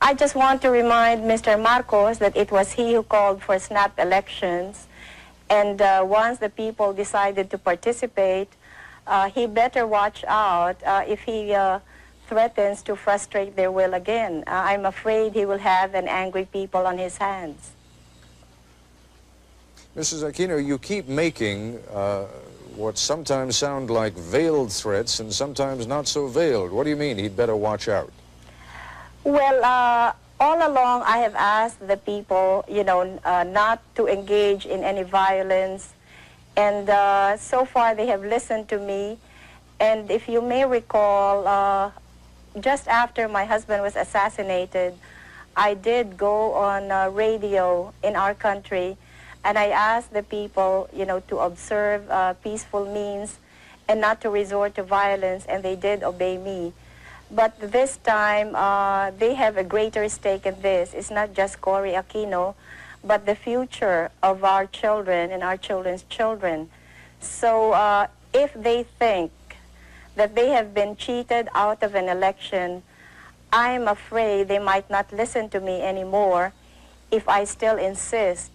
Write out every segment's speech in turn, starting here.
I just want to remind Mr. Marcos that it was he who called for snap elections. And once the people decided to participate, he better watch out if he threatens to frustrate their will again. I'm afraid he will have an angry people on his hands. Mrs. Aquino, you keep making what sometimes sound like veiled threats and sometimes not so veiled. What do you mean he'd better watch out? Well, all along I have asked the people, you know, not to engage in any violence. And so far they have listened to me. And if you may recall, just after my husband was assassinated, I did go on radio in our country, and I asked the people, you know, to observe peaceful means and not to resort to violence, and they did obey me. But this time, they have a greater stake in this. It's not just Cory Aquino, but the future of our children and our children's children. So if they think that they have been cheated out of an election, I'm afraid they might not listen to me anymore if I still insist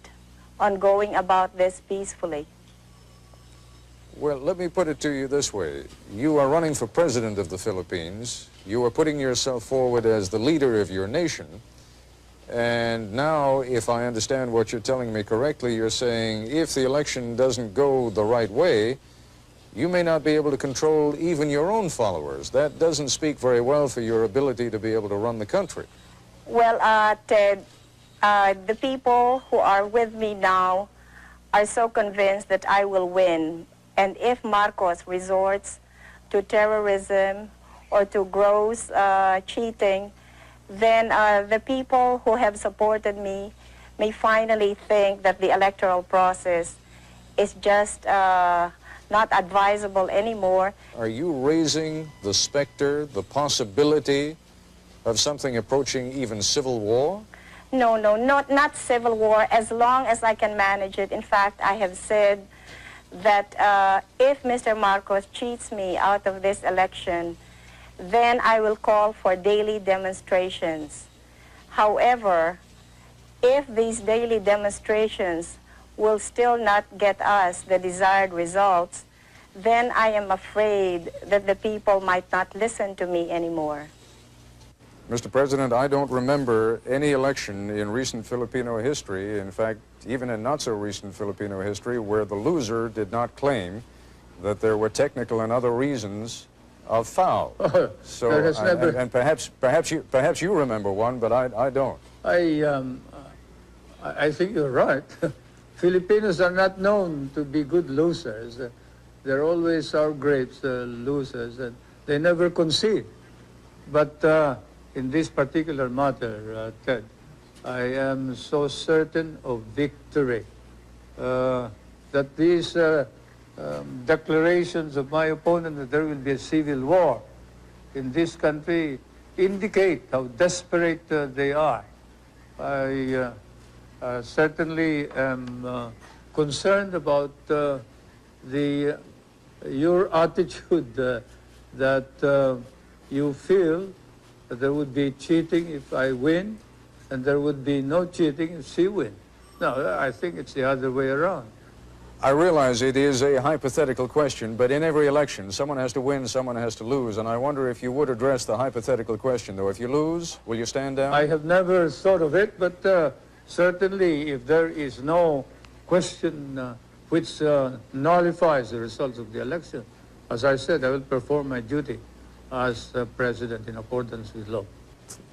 on going about this peacefully. Well, let me put it to you this way. You are running for president of the Philippines. You are putting yourself forward as the leader of your nation. And now, if I understand what you're telling me correctly, you're saying if the election doesn't go the right way, you may not be able to control even your own followers. That doesn't speak very well for your ability to be able to run the country. Well, Ted, the people who are with me now are so convinced that I will win. And if Marcos resorts to terrorism or to gross cheating, then the people who have supported me may finally think that the electoral process is just not advisable anymore. Are you raising the specter, the possibility of something approaching even civil war? No, not civil war, as long as I can manage it. In fact, I have said that if Mr. Marcos cheats me out of this election, then I will call for daily demonstrations. However, if these daily demonstrations will still not get us the desired results, then I am afraid that the people might not listen to me anymore. Mr. President, I don't remember any election in recent Filipino history, in fact, even in not-so-recent Filipino history, where the loser did not claim that there were technical and other reasons of foul. So, and perhaps you remember one, but I don't. I think you're right. Filipinos are not known to be good losers. They're always our great losers, and they never concede. But in this particular matter, Ted, I am so certain of victory that these declarations of my opponent that there will be a civil war in this country indicate how desperate they are. I certainly am concerned about your attitude that you feel that there would be cheating if I win, and there would be no cheating if she wins. No, I think it's the other way around. I realize it is a hypothetical question, but in every election, someone has to win, someone has to lose, and I wonder if you would address the hypothetical question, though. If you lose, will you stand down? I have never thought of it, but certainly if there is no question which nullifies the results of the election, as I said, I will perform my duty as president in accordance with law.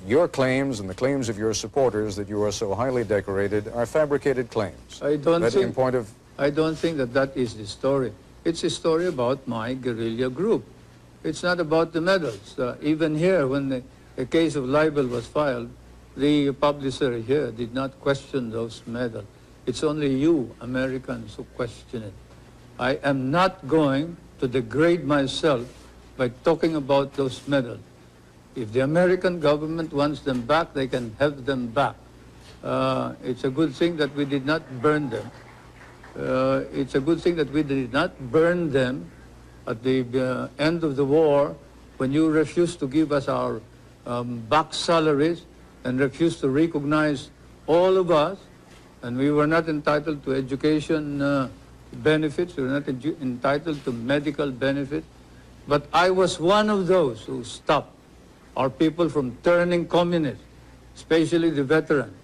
Your claims and the claims of your supporters that you are so highly decorated are fabricated claims. I don't think that that is the story. It's a story about my guerrilla group. It's not about the medals. Even here, when the case of libel was filed, the publisher here did not question those medals. It's only you, Americans, who question it. I am not going to degrade myself by talking about those medals. If the American government wants them back, they can have them back. It's a good thing that we did not burn them. It's a good thing that we did not burn them at the end of the war when you refused to give us our back salaries. and refused to recognize all of us, and we were not entitled to education benefits, we were not entitled to medical benefits. But I was one of those who stopped our people from turning communist, especially the veterans,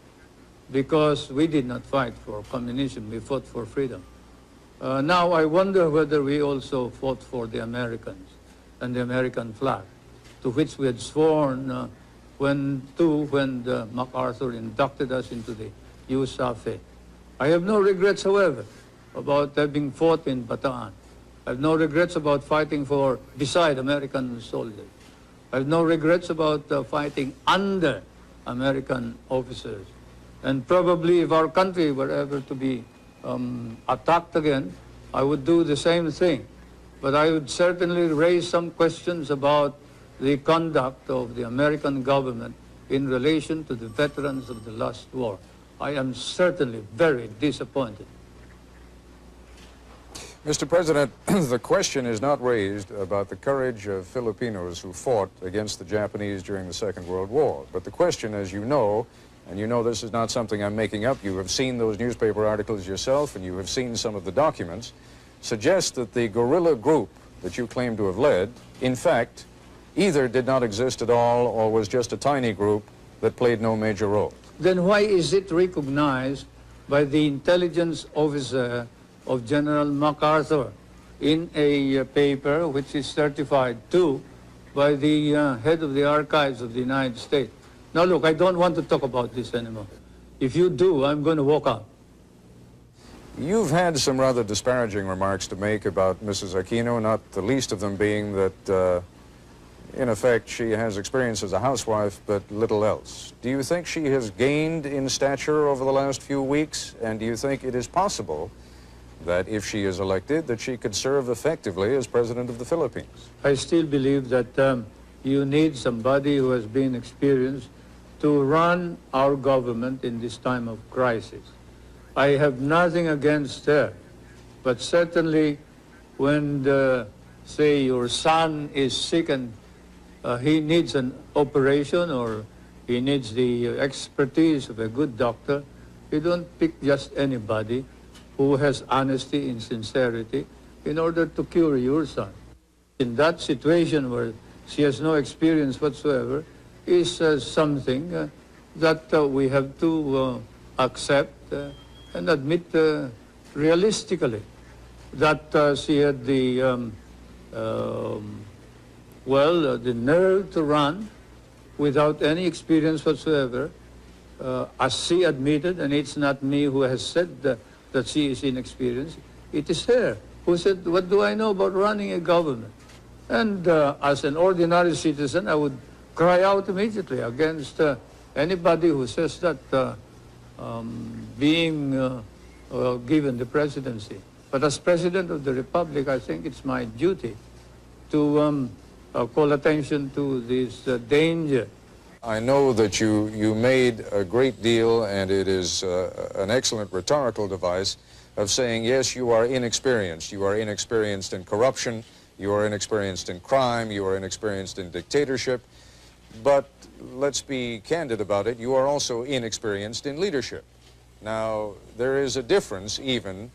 because we did not fight for communism, we fought for freedom. Now I wonder whether we also fought for the Americans and the American flag, to which we had sworn when MacArthur inducted us into the USAFE. I have no regrets, however, about having fought in Bataan. I have no regrets about fighting beside American soldiers. I have no regrets about fighting under American officers. And probably if our country were ever to be attacked again, I would do the same thing. But I would certainly raise some questions about the conduct of the American government in relation to the veterans of the last war. I am certainly very disappointed. Mr. President, the question is not raised about the courage of Filipinos who fought against the Japanese during the Second World War. But the question, as you know, and you know this is not something I'm making up, you have seen those newspaper articles yourself and you have seen some of the documents, suggests that the guerrilla group that you claim to have led, in fact, either did not exist at all or was just a tiny group that played no major role. Then why is it recognized by the intelligence officer of General MacArthur in a paper which is certified too by the head of the archives of the United States? Now look, I don't want to talk about this anymore. If you do, I'm going to walk out. You've had some rather disparaging remarks to make about Mrs. Aquino, not the least of them being that, in effect, she has experience as a housewife, but little else. Do you think she has gained in stature over the last few weeks? And do you think it is possible that if she is elected, that she could serve effectively as President of the Philippines? I still believe that you need somebody who has been experienced to run our government in this time of crisis. I have nothing against her, but certainly when, say, your son is sick and he needs an operation or he needs the expertise of a good doctor, you don't pick just anybody who has honesty and sincerity in order to cure your son. In that situation where she has no experience whatsoever is something that we have to accept and admit realistically that she had the the nerve to run without any experience whatsoever, as she admitted, and it's not me who has said that she is inexperienced, it is her who said, what do I know about running a government? And as an ordinary citizen, I would cry out immediately against anybody who says that being given the presidency. But as President of the Republic, I think it's my duty to call attention to this danger. I know that you made a great deal, and it is an excellent rhetorical device, of saying, yes, you are inexperienced. You are inexperienced in corruption, you are inexperienced in crime, you are inexperienced in dictatorship. But let's be candid about it, you are also inexperienced in leadership. Now, there is a difference even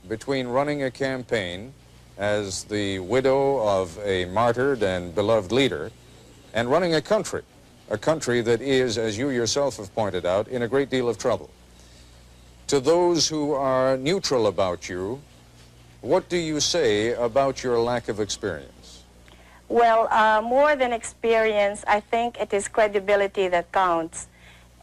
between running a campaign as the widow of a martyred and beloved leader and running a country that is, as you yourself have pointed out, in a great deal of trouble. To those who are neutral about you, what do you say about your lack of experience? Well, more than experience, I think it is credibility that counts.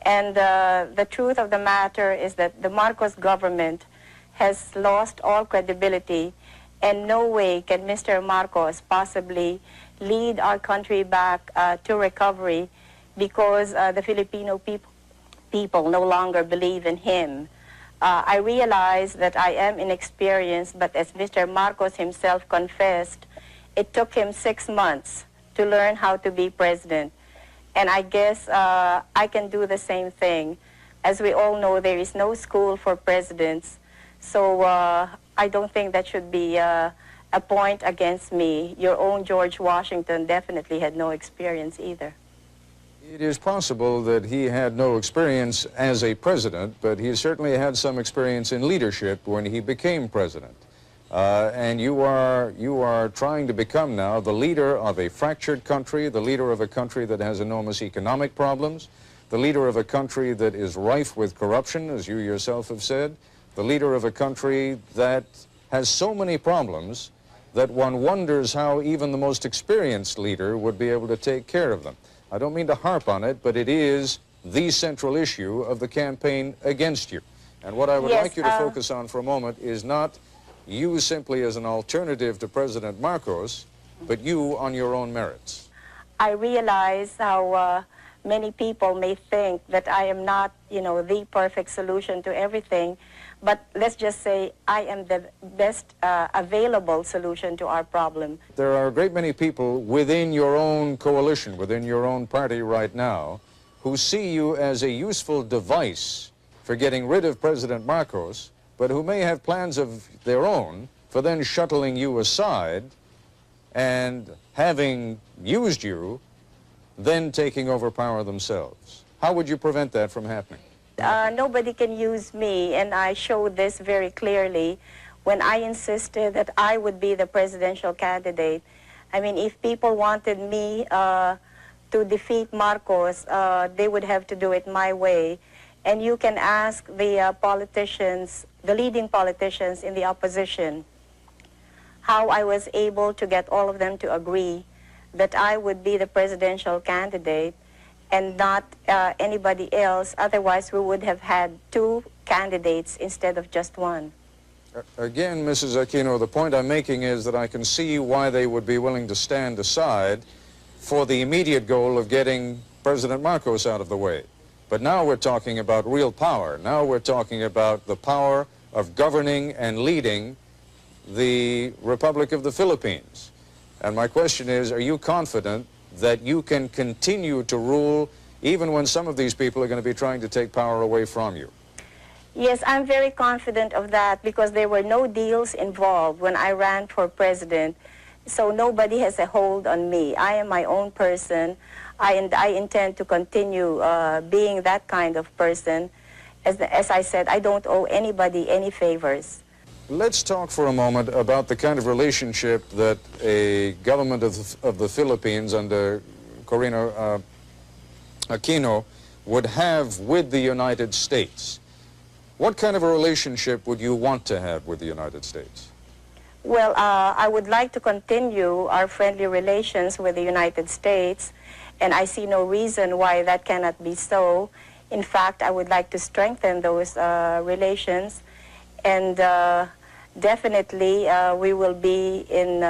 And the truth of the matter is that the Marcos government has lost all credibility, and no way can Mr. Marcos possibly lead our country back to recovery because the Filipino people no longer believe in him. I realize that I am inexperienced, but as Mr. Marcos himself confessed, it took him 6 months to learn how to be president. And I guess I can do the same thing. As we all know, there is no school for presidents, so I don't think that should be a point against me. Your own George Washington definitely had no experience either. It is possible that he had no experience as a president, but he certainly had some experience in leadership when he became president. And you are trying to become now the leader of a fractured country, the leader of a country that has enormous economic problems, the leader of a country that is rife with corruption, as you yourself have said, the leader of a country that has so many problems that one wonders how even the most experienced leader would be able to take care of them. I don't mean to harp on it, but it is the central issue of the campaign against you. And what I would like you to focus on for a moment is not you simply as an alternative to President Marcos, but you on your own merits. I realize how many people may think that I am not, the perfect solution to everything, but let's just say I am the best available solution to our problem. There are a great many people within your own coalition, within your own party right now, who see you as a useful device for getting rid of President Marcos, but who may have plans of their own for then shuttling you aside and, having used you, then taking over power themselves. How would you prevent that from happening? Nobody can use me, and I showed this very clearly when I insisted that I would be the presidential candidate. I mean, if people wanted me to defeat Marcos, they would have to do it my way. And you can ask the politicians, the leading politicians in the opposition, how I was able to get all of them to agree that I would be the presidential candidate and not anybody else. Otherwise, we would have had two candidates instead of just one. Again, Mrs. Aquino, the point I'm making is that I can see why they would be willing to stand aside for the immediate goal of getting President Marcos out of the way. But now we're talking about real power. Now we're talking about the power of governing and leading the Republic of the Philippines. And my question is, are you confident that you can continue to rule even when some of these people are going to be trying to take power away from you? Yes, I'm very confident of that because there were no deals involved when I ran for president. So nobody has a hold on me. I am my own person. I intend to continue being that kind of person. As I said, I don't owe anybody any favors. Let's talk for a moment about the kind of relationship that a government of the Philippines under Cory Aquino would have with the United States. What kind of a relationship would you want to have with the United States? Well, I would like to continue our friendly relations with the United States, and I see no reason why that cannot be so. In fact, I would like to strengthen those relations, and definitely we will be in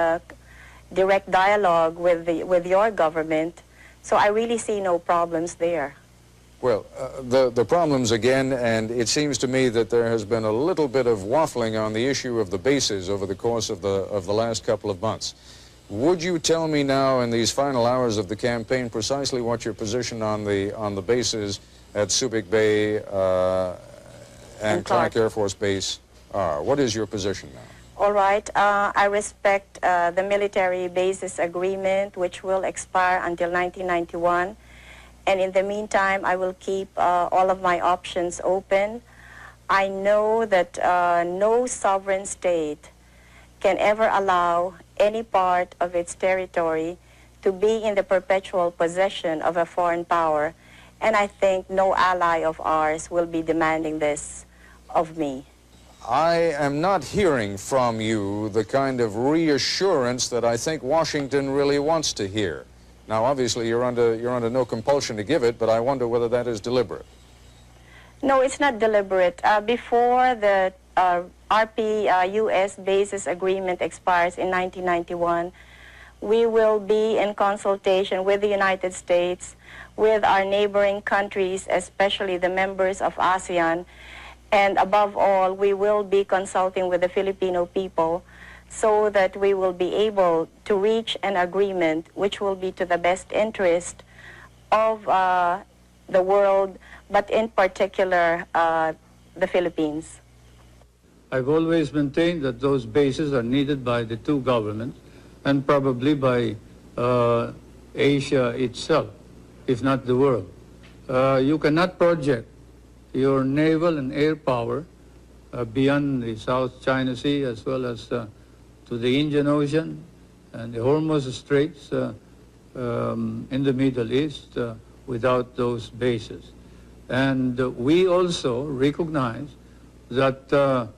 direct dialogue with your government, so I really see no problems there. Well, the problems again, and it seems to me that there has been a little bit of waffling on the issue of the bases over the course of the last couple of months. Would you tell me now in these final hours of the campaign precisely what your position on the bases at Subic Bay and Clark Air Force Base are? What is your position now? All right. I respect the military bases agreement, which will expire until 1991. And in the meantime, I will keep all of my options open. I know that no sovereign state can ever allow any part of its territory to be in the perpetual possession of a foreign power. And I think no ally of ours will be demanding this of me. I am not hearing from you the kind of reassurance that I think Washington really wants to hear. Now, obviously, you're under no compulsion to give it, but I wonder whether that is deliberate. No, it's not deliberate. Before the RP-US bases agreement expires in 1991, we will be in consultation with the United States, with our neighboring countries, especially the members of ASEAN, and above all, we will be consulting with the Filipino people so that we will be able to reach an agreement which will be to the best interest of the world, but in particular the Philippines. I've always maintained that those bases are needed by the two governments and probably by Asia itself. if not the world. You cannot project your naval and air power beyond the South China Sea as well as to the Indian Ocean and the Hormuz Straits in the Middle East without those bases. And we also recognize that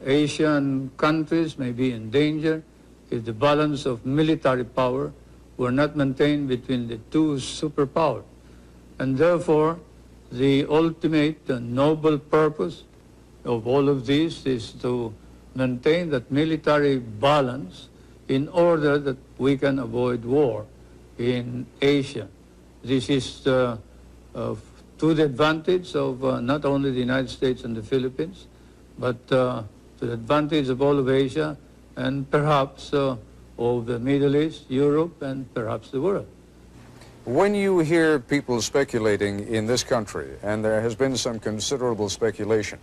Asian countries may be in danger if the balance of military power were not maintained between the two superpowers. And therefore, the ultimate noble purpose of all of this is to maintain that military balance in order that we can avoid war in Asia. This is to the advantage of not only the United States and the Philippines, but to the advantage of all of Asia and perhaps of the Middle East, Europe, and perhaps the world. When you hear people speculating in this country, and there has been some considerable speculation,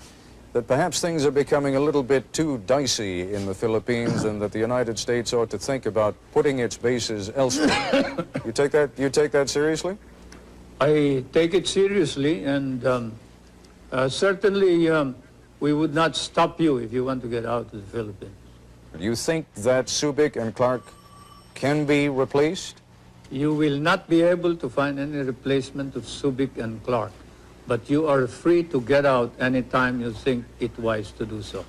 that perhaps things are becoming a little bit too dicey in the Philippines and that the United States ought to think about putting its bases elsewhere. You take that seriously? I take it seriously, and certainly we would not stop you if you want to get out of the Philippines. Do you think that Subic and Clark can be replaced? You will not be able to find any replacement of Subic and Clark, but you are free to get out anytime you think it wise to do so.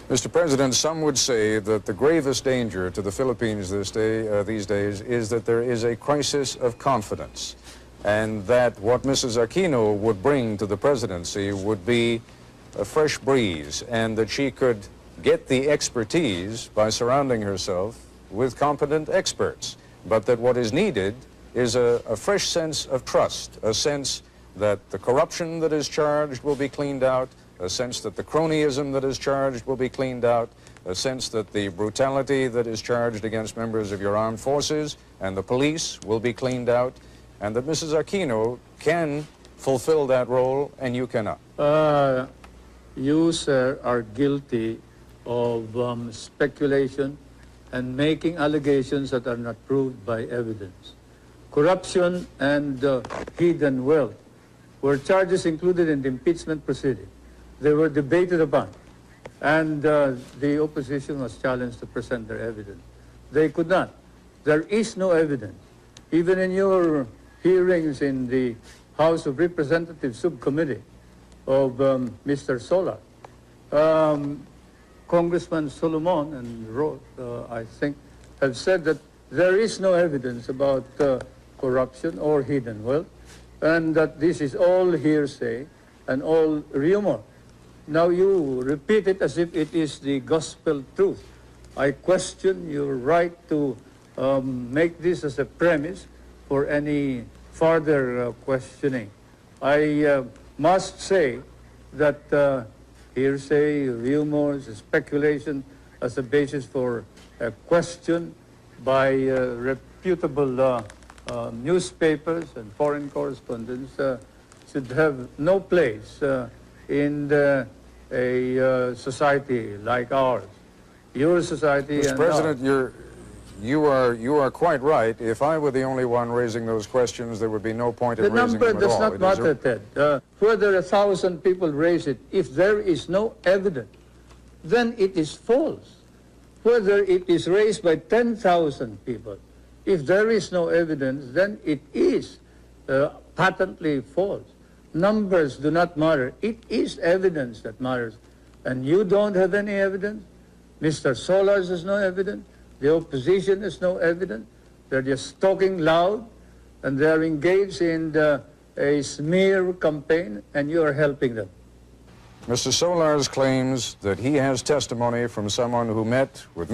Mr. President, some would say that the gravest danger to the Philippines these days is that there is a crisis of confidence, and that what Mrs. Aquino would bring to the presidency would be a fresh breeze, and that she could get the expertise by surrounding herself with competent experts, but that what is needed is a fresh sense of trust, a sense that the corruption that is charged will be cleaned out, a sense that the cronyism that is charged will be cleaned out, a sense that the brutality that is charged against members of your armed forces and the police will be cleaned out, and that Mrs. Aquino can fulfill that role and you cannot. You, sir, are guilty of speculation and making allegations that are not proved by evidence. Corruption and hidden wealth were charges included in the impeachment proceeding. They were debated upon, and the opposition was challenged to present their evidence. They could not. There is no evidence. Even in your hearings in the House of Representatives subcommittee of Mr. Solar, Congressman Solomon and Roth, I think, have said that there is no evidence about corruption or hidden wealth, and that this is all hearsay and all rumor. Now you repeat it as if it is the gospel truth. I question your right to make this as a premise for any further questioning. I must say that hearsay, rumors, speculation as a basis for a question by reputable newspapers and foreign correspondents should have no place in a society like ours. Your society Mr. and President, ours. you are quite right. If I were the only one raising those questions, there would be no point in raising them at all. The number does not matter, Ted. Whether 1,000 people raise it, if there is no evidence, then it is false. Whether it is raised by 10,000 people, if there is no evidence, then it is patently false. Numbers do not matter. It is evidence that matters. And you don't have any evidence. Mr. Solars has no evidence. The opposition has no evidence. They're just talking loud, and they're engaged in a smear campaign, and you are helping them. Mr. Solars claims that he has testimony from someone who met with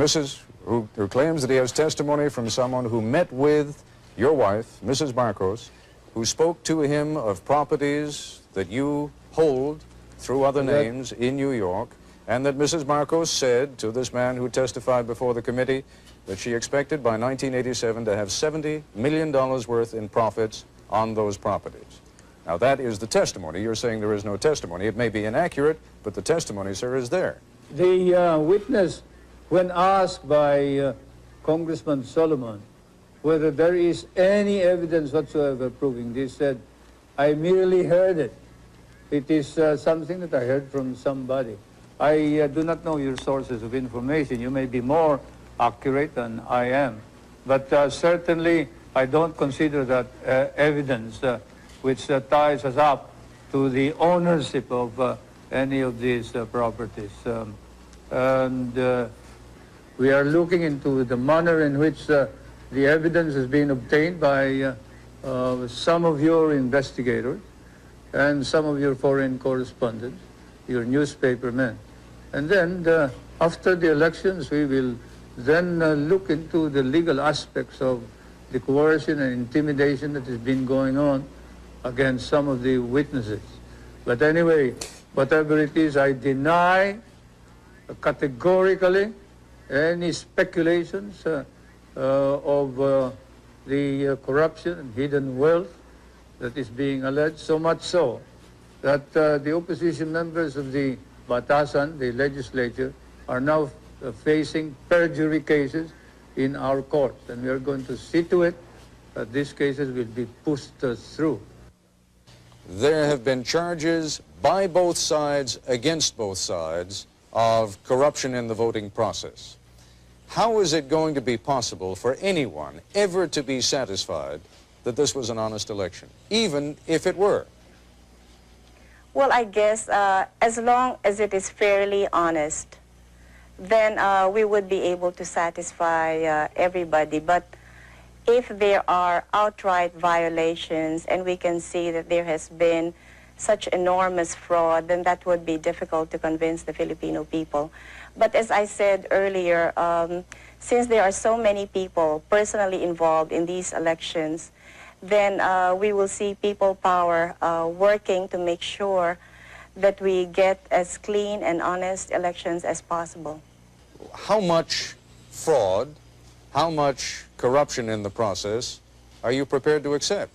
who claims that he has testimony from someone who met with your wife, Mrs. MARCOS, who spoke to him of properties that you hold through other names in New York, and that Mrs. MARCOS said to this man who testified before the committee that she expected by 1987 to have $70 million worth in profits on those properties. Now that is the testimony. You're saying there is no testimony. It may be inaccurate, but the testimony, sir, is there. The witness, when asked by Congressman Solomon whether there is any evidence whatsoever proving this. Said, I merely heard it. It is something that I heard from somebody. I do not know your sources of information. You may be more accurate than I am. But certainly, I don't consider that evidence which ties us up to the ownership of any of these properties. We are looking into the manner in which the evidence has been obtained by some of your investigators and some of your foreign correspondents, your newspaper men. And then after the elections, we will then look into the legal aspects of the coercion and intimidation that has been going on against some of the witnesses. But anyway, whatever it is, I deny categorically any speculations of the corruption and hidden wealth that is being alleged, so much so that the opposition members of the Batasan, the legislature, are now facing perjury cases in our courts, and we are going to see to it that these cases will be pushed through. There have been charges by both sides, against both sides, of corruption in the voting process. How is it going to be possible for anyone ever to be satisfied that this was an honest election, even if it were? Well, I guess as long as it is fairly honest, then we would be able to satisfy everybody. But if there are outright violations and we can see that there has been such enormous fraud, then that would be difficult to convince the Filipino people. But as I said earlier, since there are so many people personally involved in these elections, then we will see people power working to make sure that we get as clean and honest elections as possible. How much fraud, how much corruption in the process are you prepared to accept?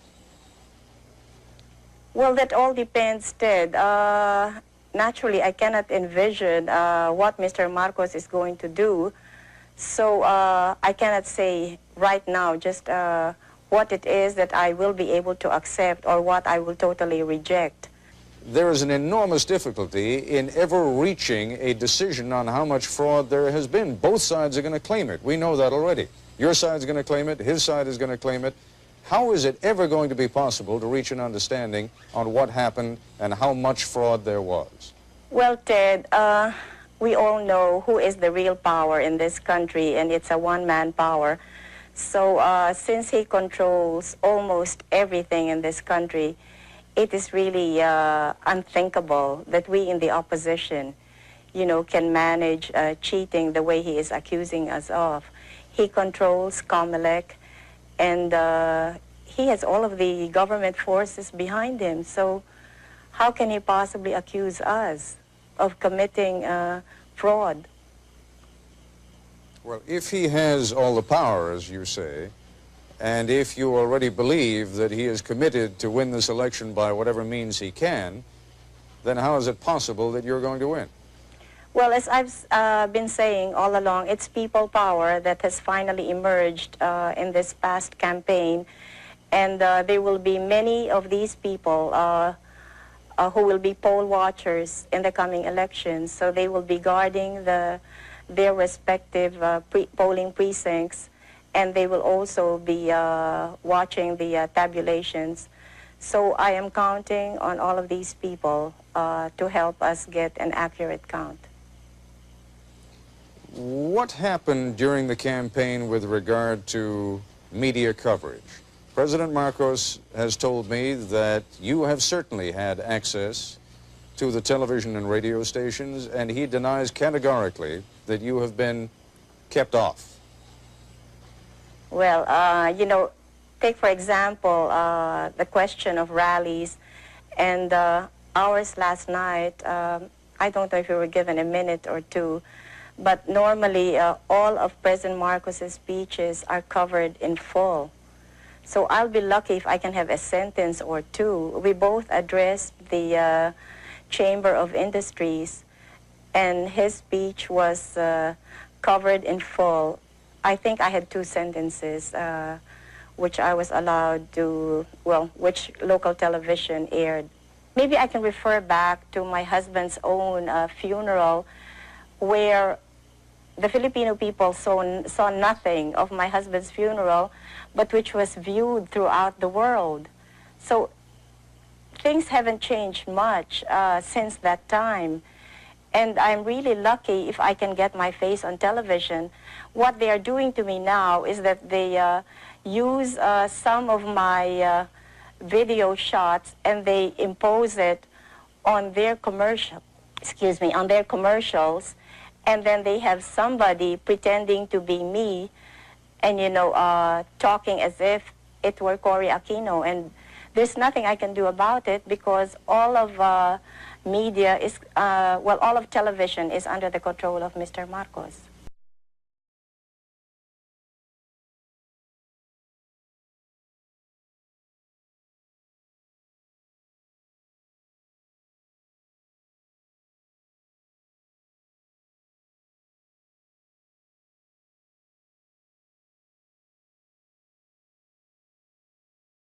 Well, that all depends, Ted. Naturally, I cannot envision what Mr. Marcos is going to do. So I cannot say right now just what it is that I will be able to accept or what I will totally reject. There is an enormous difficulty in ever reaching a decision on how much fraud there has been. Both sides are going to claim it. We know that already. Your side's going to claim it. His side is going to claim it. How is it ever going to be possible to reach an understanding on what happened and how much fraud there was? Well, Ted, we all know who is the real power in this country, and it's a one-man power. So since he controls almost everything in this country, it is really unthinkable that we in the opposition, you know, can manage cheating the way he is accusing us of. He controls COMELEC, and he has all of the government forces behind him. So how can he possibly accuse us of committing fraud? Well, if he has all the power, as you say, and if you already believe that he is committed to win this election by whatever means he can, then how is it possible that you're going to win? Well, as I've been saying all along, it's people power that has finally emerged in this past campaign. And there will be many of these people who will be poll watchers in the coming elections. So they will be guarding their respective polling precincts, and they will also be watching the tabulations. So I am counting on all of these people to help us get an accurate count. What happened during the campaign with regard to media coverage? President Marcos has told me that you have certainly had access to the television and radio stations, and he denies categorically that you have been kept off. Well, you know, take for example the question of rallies, and ours last night, I don't know if you were given a minute or two, but normally all of President Marcos's speeches are covered in full. So I'll be lucky if I can have a sentence or two. We both addressed the Chamber of Industries, and his speech was covered in full. I think I had 2 sentences, which I was allowed to, well, which local television aired. Maybe I can refer back to my husband's own funeral, where the Filipino people saw nothing of my husband's funeral, but which was viewed throughout the world. So things haven't changed much since that time. And I'm really lucky if I can get my face on television. What they are doing to me now is that they use some of my video shots and they impose it on their on their commercials, and then they have somebody pretending to be me and, you know, talking as if it were Cory Aquino. And there's nothing I can do about it because all of media is, well, all of television is under the control of Mr. Marcos.